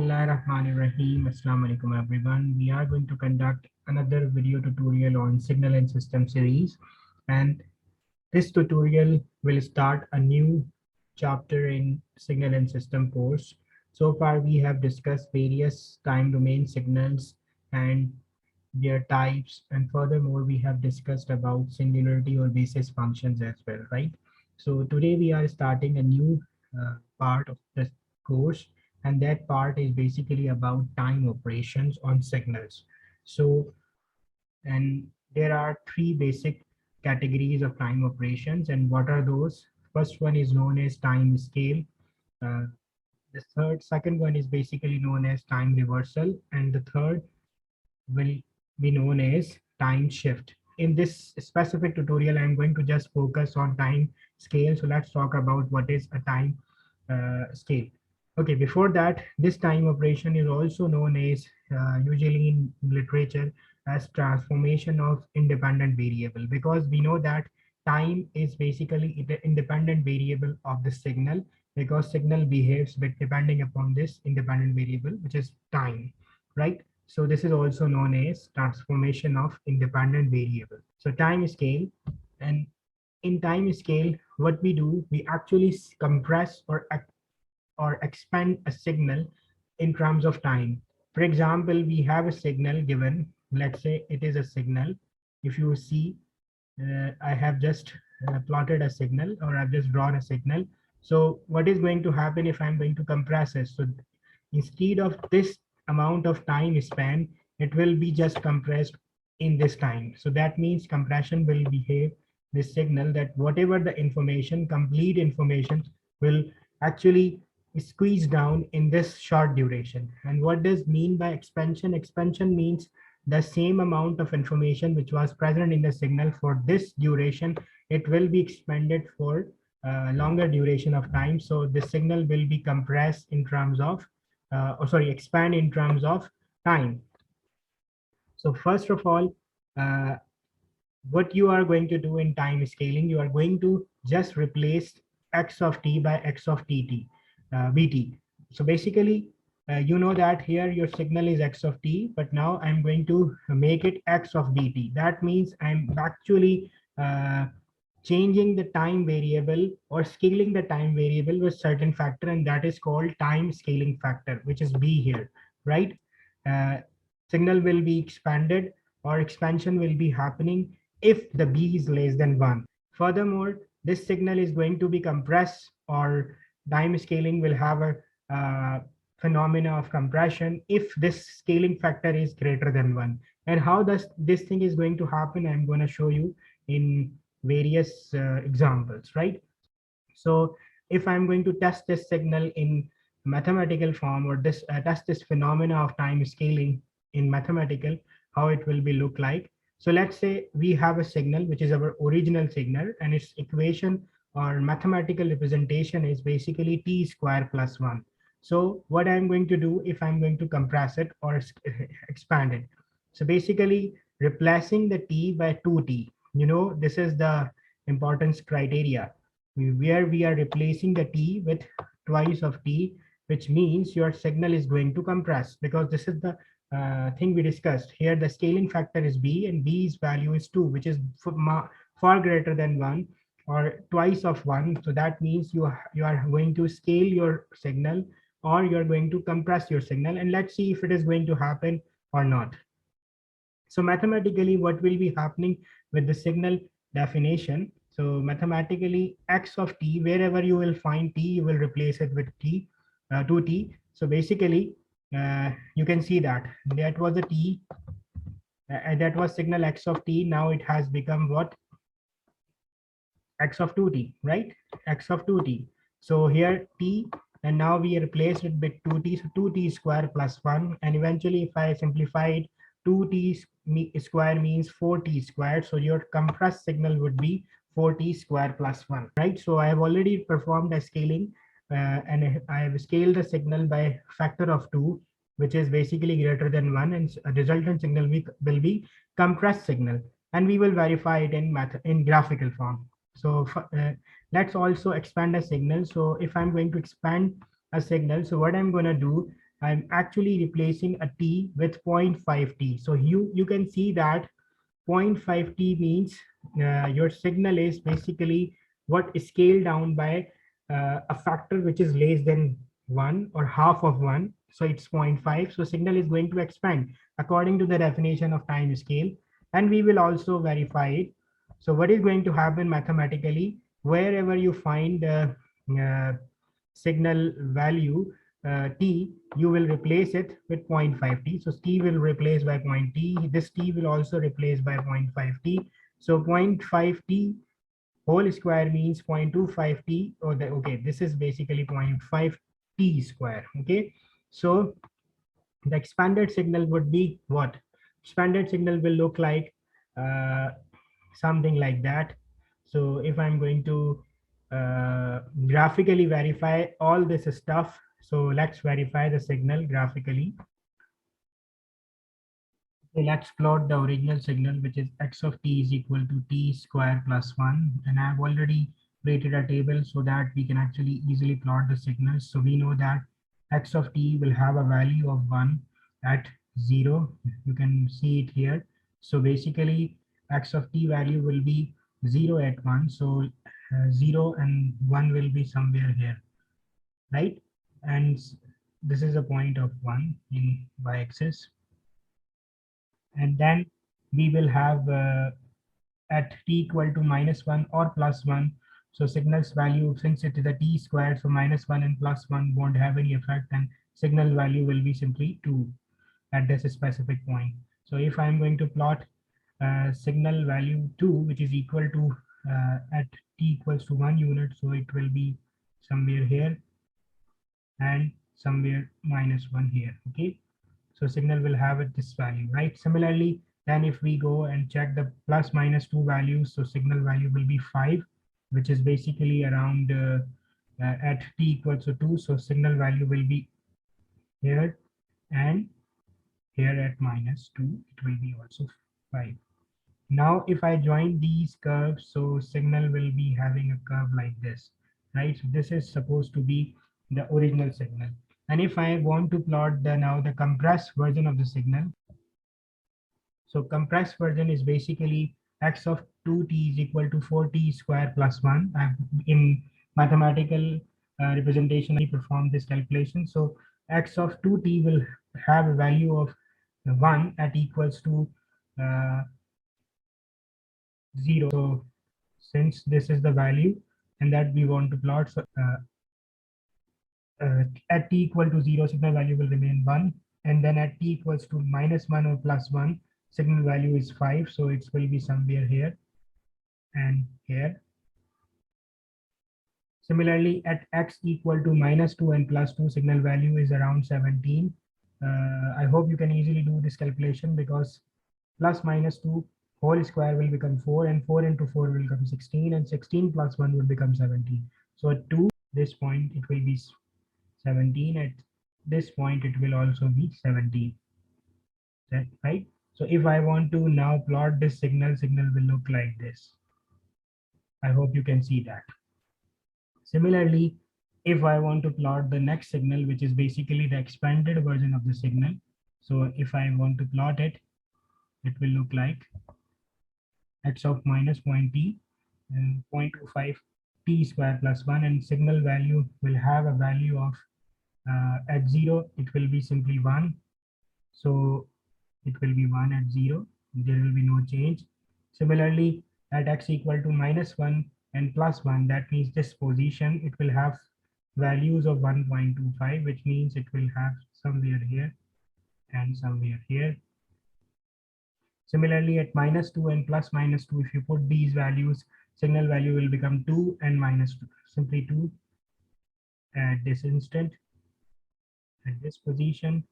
Bismillahirrahmanirrahim. Assalamu alaikum everyone. We are going to conduct another video tutorial on signal and system series, and this tutorial will start a new chapter in signal and system course. So far we have discussed various time domain signals and their types, and furthermore we have discussed about singularity or basis functions as well, right? So today we are starting a new part of this course, and that part is basically about time operations on signals. So, and there are three basic categories of time operations, and what are those? First one is known as time scale. uh, the second one is basically known as time reversal, and the third will be known as time shift. In this specific tutorial, I'm going to just focus on time scale. So let's talk about what is a time scale. Okay, before that, this time operation is also known as, usually in literature, as transformation of independent variable, because we know that time is basically the independent variable of the signal, because signal behaves but depending upon this independent variable, which is time, right? So this is also known as transformation of independent variable. So time scale, and in time scale, what we do, we actually compress or expand a signal in terms of time. For example, we have a signal given, let's say it is a signal. If you see, I have just plotted a signal, or I've just drawn a signal. So what is going to happen if I'm going to compress it? So instead of this amount of time span, it will be just compressed in this time. So that means compression will behave this signal that whatever the information, complete information, will actually squeeze down in this short duration. And what does mean by expansion? Expansion means the same amount of information which was present in the signal for this duration, it will be expanded for a longer duration of time. So the signal will be compressed in terms of, expand in terms of time. So first of all, uh, what you are going to do in time scaling, you are going to just replace x of t by x of bt. So basically, you know that here your signal is x of t, but now I'm going to make it x of bt. That means I'm actually changing the time variable or scaling the time variable with certain factor, and that is called time scaling factor, which is b here, right? uh, Signal will be expanded, or expansion will be happening if the b is less than 1. Furthermore, this signal is going to be compressed, or time scaling will have a phenomena of compression if this scaling factor is greater than 1. And how does this thing is going to happen, I'm going to show you in various examples, right? So if I'm going to test this signal in mathematical form, or this test this phenomena of time scaling in mathematical, how it will be look like. So let's say we have a signal which is our original signal, and its equation or mathematical representation is basically t square plus 1. So what I'm going to do, if I'm going to compress it or expand it, so basically replacing the t by 2t, this is the importance criteria, where we are replacing the t with twice of t, which means your signal is going to compress, because this is the thing we discussed here. The scaling factor is b, and b's value is 2, which is far greater than 1, or twice of 1. So that means you are going to scale your signal, or you're going to compress your signal, and let's see if it is going to happen or not. So mathematically, what will be happening with the signal definition? So mathematically, x of t, wherever you will find t, you will replace it with t, 2t. So basically, you can see that was a t, that was signal x of t. Now it has become what? X of 2t, right? X of 2t. So here t, and now we replace it with 2t, so 2t square plus 1. And eventually, if I simplify it, 2t square means 4t squared. So your compressed signal would be 4t square plus 1, right? So I have already performed a scaling, and I have scaled the signal by factor of 2, which is basically greater than 1, and a resultant signal will be compressed signal, and we will verify it in graphical form. So let's also expand a signal. So if I'm going to expand a signal, so what I'm going to do, I'm actually replacing a t with 0.5t. So you can see that 0.5t means your signal is basically what is scaled down by a factor which is less than 1 or half of 1. So it's zero point 0.5. So signal is going to expand according to the definition of time scale. And we will also verify it. So what is going to happen mathematically, wherever you find uh, signal value t, you will replace it with 0.5t. So t will replace by 0.t. This t will also replace by 0.5t. So 0.5t whole square means 0.25t. Or okay, this is basically 0.5t square. Okay, so the expanded signal would be what? Expanded signal will look like uh, something like that. So if I'm going to graphically verify all this stuff, so let's verify the signal graphically. So let's plot the original signal, which is x of t is equal to t square plus 1. And I've already created a table so that we can actually easily plot the signals. So we know that x of t will have a value of 1 at 0. You can see it here. So basically, x of t value will be 0 at 1. So 0 and 1 will be somewhere here, right? And this is a point of 1 in y-axis. And then we will have at t equal to -1 or +1. So signal's value, since it is a t squared, so -1 and +1 won't have any effect, and signal value will be simply 2 at this specific point. So if I'm going to plot signal value 2, which is equal to at t equals to 1 unit, so it will be somewhere here and somewhere -1 here. Okay, so signal will have it this value, right? Similarly, then if we go and check the plus minus 2 values, so signal value will be 5, which is basically around at t equals to 2. So signal value will be here, and here at -2, it will be also 5. Now, if I join these curves, so signal will be having a curve like this, right? So this is supposed to be the original signal. And if I want to plot the now the compressed version of the signal, so compressed version is basically x of 2t is equal to 4t square plus 1. In mathematical representation, I perform this calculation. So x of 2t will have a value of 1 at equals to uh, 0. So since this is the value and that we want to plot, so at t equal to 0, signal value will remain 1. And then at t equals to -1 or +1, signal value is 5. So it will be somewhere here and here. Similarly, at x equal to -2 and +2, signal value is around 17. I hope you can easily do this calculation, because plus -2 whole square will become 4, and 4 into 4 will become 16, and 16 plus 1 will become 17. So at 2, this point, it will be 17. At this point, it will also be 17. Right? So if I want to now plot this signal will look like this. I hope you can see that. Similarly, if I want to plot the next signal, which is basically the expanded version of the signal. So if I want to plot it, it will look like x of -0.t and 0.25 t square plus 1, and signal value will have a value of at 0, it will be simply 1. So it will be 1 at 0. There will be no change. Similarly, at x equal to -1 and +1, that means this position, it will have values of 1.25, which means it will have somewhere here and somewhere here. Similarly, at -2 and +2, if you put these values, signal value will become 2 and -2, simply 2 at this instant, at this position,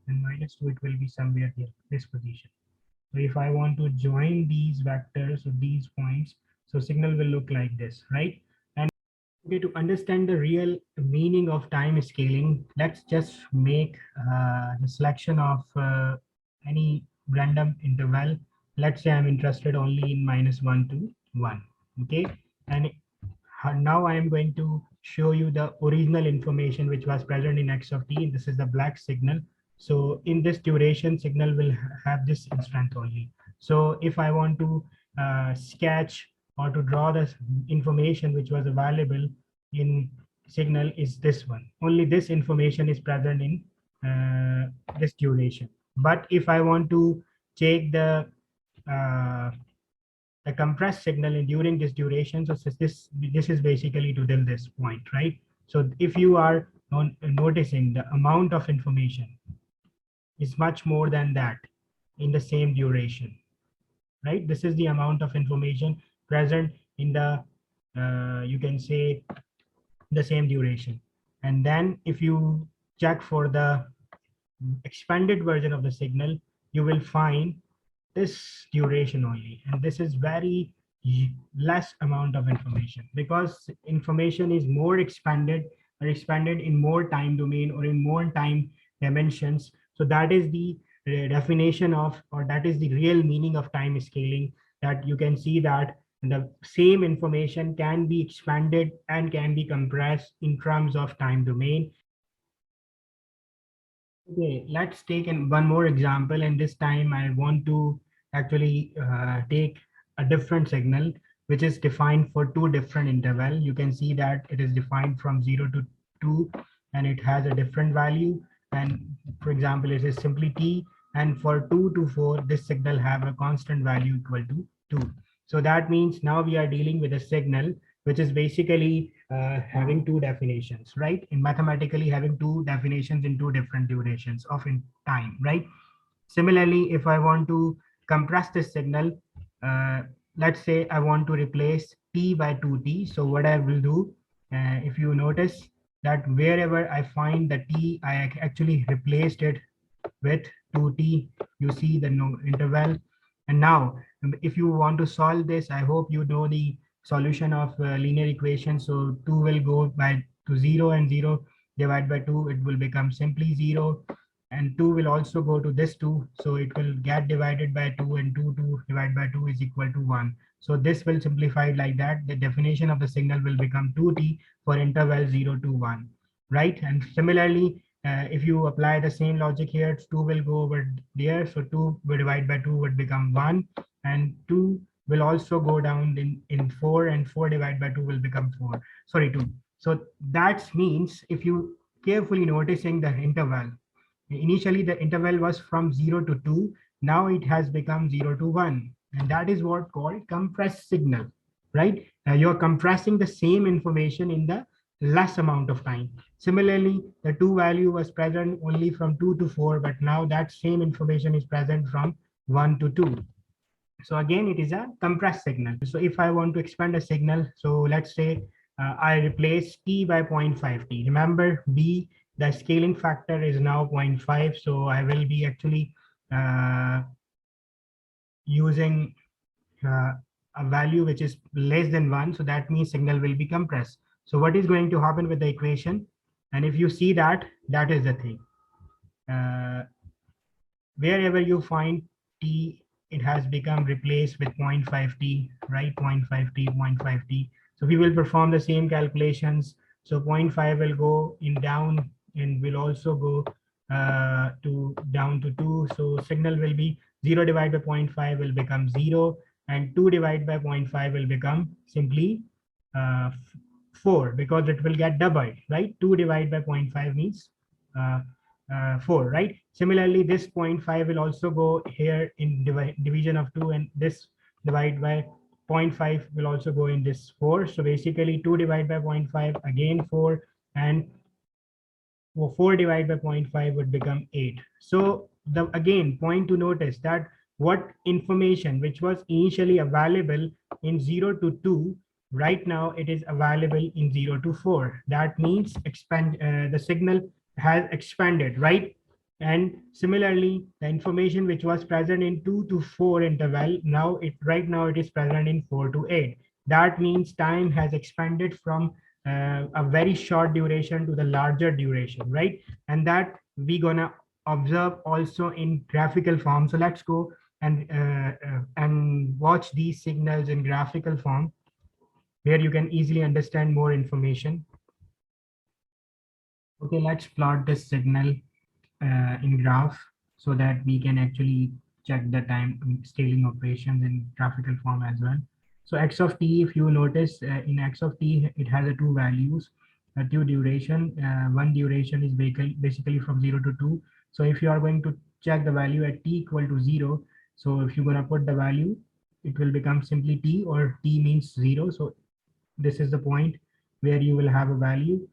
and -2, it will be somewhere here, this position. So if I want to join these vectors or these points, so signal will look like this, right? And okay, to understand the real meaning of time scaling, let's just make the selection of any random interval. Let's say I'm interested only in -1 to 1. Okay, and now I am going to show you the original information which was present in x of t. This is the black signal. So in this duration, signal will have this strength only. So if I want to sketch or to draw the information which was available in signal is this one. Only this information is present in this duration. But if I want to take the compressed signal in during this duration, so this is basically to till this point, right? So if you are noticing the amount of information is much more than that in the same duration, right? This is the amount of information present in the you can say the same duration. And then if you check for the expanded version of the signal, you will find this duration only, and this is very less amount of information, because information is more expanded or expanded in more time domain or in more time dimensions. So that is the definition of, or that is the real meaning of time scaling, that you can see that the same information can be expanded and can be compressed in terms of time domain. Okay, let's take one more example, and this time I want to actually take a different signal which is defined for two different interval. You can see that it is defined from 0 to 2 and it has a different value. And for example, it is simply t, and for 2 to 4, this signal have a constant value equal to 2. So that means now we are dealing with a signal which is basically having two definitions, right? In mathematically having two definitions in two different durations of in time, right? Similarly, if I want to compress this signal, let's say I want to replace t by 2t. So what I will do, if you notice that wherever I find the t, I actually replaced it with 2t. You see the interval. And now, if you want to solve this, I hope you know the solution of linear equation. So 2 will go by to 0, and 0 divided by 2, it will become simply 0. And 2 will also go to this 2. So it will get divided by 2, and 2 divided by 2 is equal to 1. So this will simplify like that. The definition of the signal will become 2t for interval 0 to 1, right? And similarly, if you apply the same logic here, 2 will go over there. So 2 will divide by 2 would become 1, and 2 will also go down in 4, and 4 divided by 2 will become 4. Sorry, 2. So that means if you carefully noticing the interval, initially the interval was from 0 to 2. Now it has become 0 to 1. And that is what called compressed signal, right? You're compressing the same information in the less amount of time. Similarly, the 2 value was present only from 2 to 4, but now that same information is present from 1 to 2. So again, it is a compressed signal. So if I want to expand a signal, so let's say I replace t by 0.5 t. Remember, b, the scaling factor is now 0.5. So I will be actually using a value which is less than 1. So that means signal will be compressed. So what is going to happen with the equation? And if you see that, that is the thing. Wherever you find t, it has become replaced with 0.5t, right? 0.5t, 0.5t. So we will perform the same calculations. So 0.5 will go in down and will also go to down to 2. So signal will be 0 divided by 0.5 will become 0, and 2 divided by 0.5 will become simply 4, because it will get doubled, right? 2 divided by 0.5 means 4, right? Similarly, this 0.5 will also go here in division of 2, and this divided by 0.5 will also go in this 4. So basically 2 divided by 0.5 again 4, and 4 divided by 0.5 would become 8. So the again point to notice that what information which was initially available in 0 to 2, right now it is available in 0 to 4. That means the signal has expanded, right? And similarly, the information which was present in 2 to 4 interval, now right now it is present in 4 to 8. That means time has expanded from a very short duration to the larger duration, right? And that we gonna observe also in graphical form. So let's go and watch these signals in graphical form, where you can easily understand more information. Okay, let's plot this signal in graph so that we can actually check the time scaling operations in graphical form as well. So x of t, if you notice in x of t, it has a two values, two duration. One duration is basically from 0 to 2. So if you are going to check the value at t equal to 0, so if you're going to put the value, it will become simply t, or t means 0. So this is the point where you will have a value.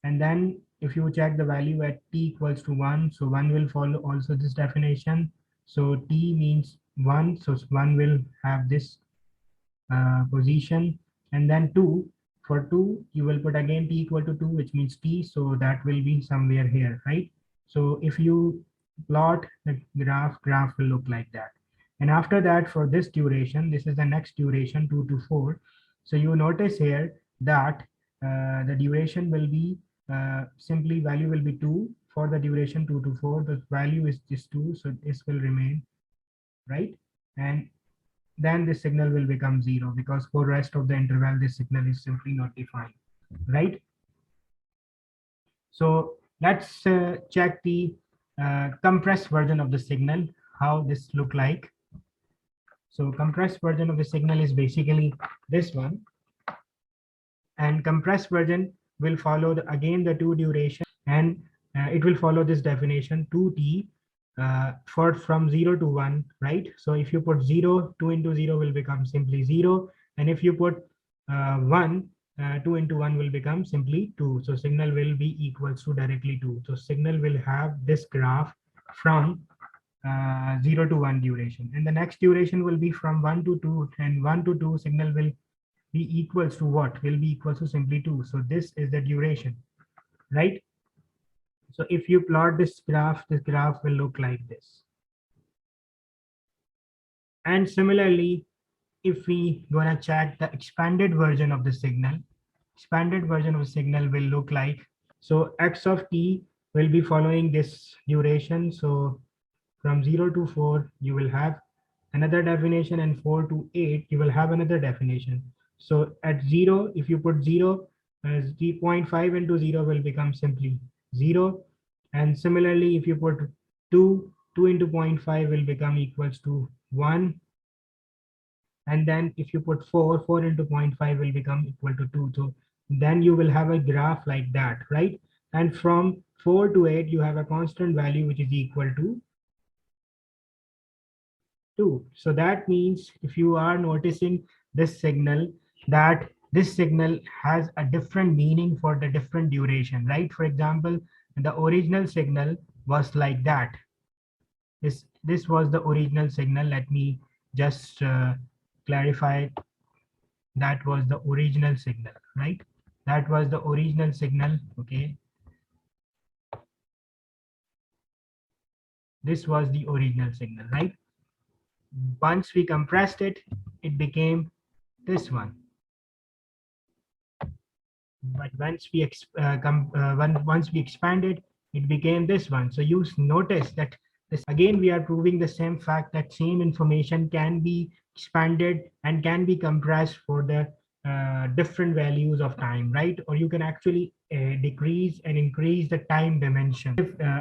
And then if you check the value at t equals to 1, so 1 will follow also this definition. So t means 1, so 1 will have this position. And then 2, for 2 you will put again t equal to 2, which means t, so that will be somewhere here, right? So if you plot the graph will look like that. And after that, for this duration, this is the next duration, 2 to 4. So you notice here that the duration will be simply value will be 2 for the duration 2 to 4. The value is just 2, so this will remain, right? And then the signal will become 0, because for rest of the interval this signal is simply not defined, right? So let's check the compressed version of the signal, how this look like. So compressed version of the signal is basically this one, and compressed version will follow again the two duration, and it will follow this definition 2t for from 0 to 1, right? So if you put 0, 2 into 0 will become simply 0, and if you put 1, 2 into 1 will become simply 2. So signal will be equals to directly 2. So signal will have this graph from 0 to 1 duration, and the next duration will be from 1 to 2, and 1 to 2 signal will be equals to what? Will be equals to simply 2. So this is the duration, right? So if you plot this graph will look like this. And similarly, if we gonna check the expanded version of the signal, expanded version of the signal will look like, so x of t will be following this duration. So from 0 to 4 you will have another definition, and 4 to 8 you will have another definition. So at 0, if you put 0, 0.5 into 0 will become simply 0. And similarly, if you put 2 into 0.5 will become equals to 1. And then if you put 4 into 0.5 will become equal to 2. So then you will have a graph like that, right? And from 4 to 8 you have a constant value which is equal to 2. So that means if you are noticing this signal, that this signal has a different meaning for the different duration, right? For example, the original signal was like that. This was the original signal. Let me just clarify. That was the original signal, right? That was the original signal. Okay, this was the original signal, right? Once we compressed it, it became this one. But once we expanded, it became this one. So you notice that this again we are proving the same fact that same information can be expanded and can be compressed for the different values of time, right? Or you can actually decrease and increase the time dimension.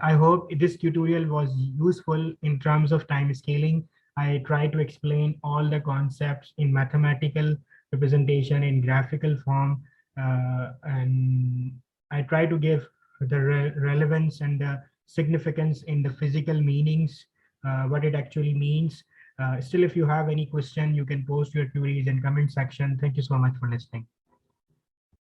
I hope this tutorial was useful in terms of time scaling. I try to explain all the concepts in mathematical representation in graphical form, and I try to give the relevance and the significance in the physical meanings, what it actually means. Still, if you have any question, you can post your queries in comment section. Thank you so much for listening.